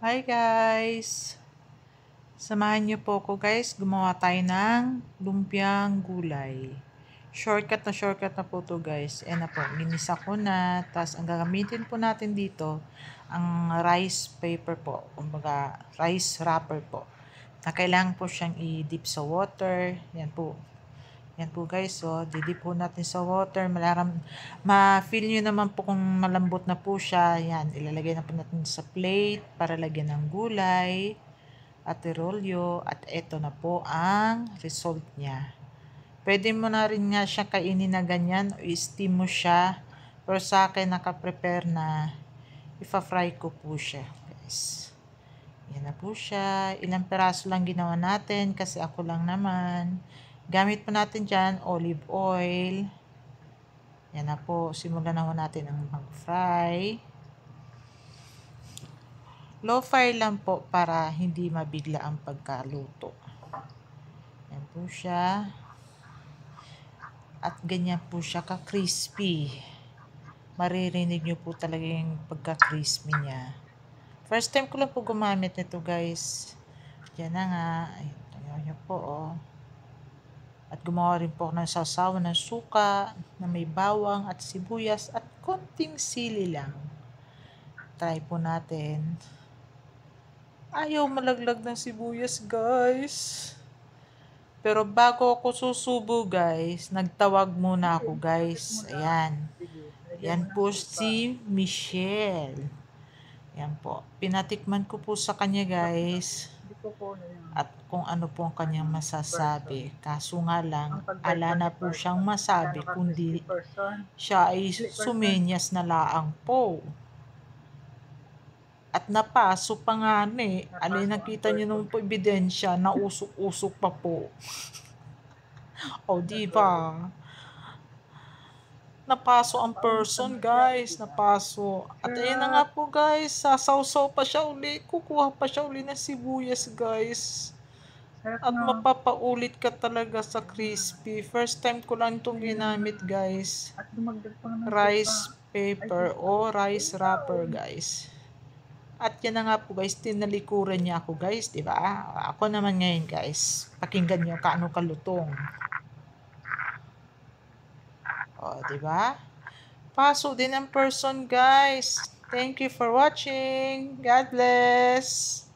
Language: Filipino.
Hi guys! Samahan niyo po ko guys, gumawa tayo ng lumpiang gulay. Shortcut na po to guys. Ayan na po, minisa ko na. Tapos ang gagamitin po natin dito, ang rice paper po. Kumbaga, rice wrapper po. Na kailangan po siyang i-dip sa water. Yan po. Yan po guys, so didip po natin sa water. Ma-feel nyo naman po kung malambot na po siya. Yan, ilalagay na po natin sa plate para lagyan ng gulay at irolyo. At eto na po ang result niya. Pwede mo na rin nga siya kainin na ganyan o steam mo siya. Pero sa akin nakaprepare na ipa-fry ko po siya guys. Yan na po siya. Ilang peraso lang ginawa natin kasi ako lang naman. Gamit po natin dyan, olive oil. Yan na po. Simulan na po natin ang mag-fry. Low fire lang po para hindi mabigla ang pagkaluto. Yan po siya. At ganyan po siya ka-crispy. Maririnig nyo po talaga yung pagka-crispy niya. First time ko lang po gumamit nito guys. Yan na nga. Ayan nyo po oh. At gumawa rin po ako ng sausawan ng suka na may bawang at sibuyas at konting sili lang. Try po natin. Ayaw malaglag ng sibuyas guys. Pero bago ako susubo guys, nagtawag muna ako guys. Ayan. Yan po si Michelle. Yan po. Pinatikman ko po sa kanya guys. At kung ano po ang kanyang masasabi. Kaso nga lang, ala na po siyang masabi kundi siya ay sumenyas na laang po. At napaso pa nga ni. Alay nakita niyo nung po ebidensya na usok-usok pa po. O diba? Napaso ang person guys. Napaso. At ayun na nga po guys. Sasawsaw pa siya uli. Kukuha pa siya uli ng sibuyas guys. At mapapaulit ka talaga sa crispy. First time ko lang itong ginamit guys. Rice paper o rice wrapper guys. At yan na nga po guys, tinalikuran niya ako guys, di ba? Ako naman ngayon guys, pakinggan niyo kaano kalutong. O, di ba? Paso din ang person guys. Thank you for watching. God bless.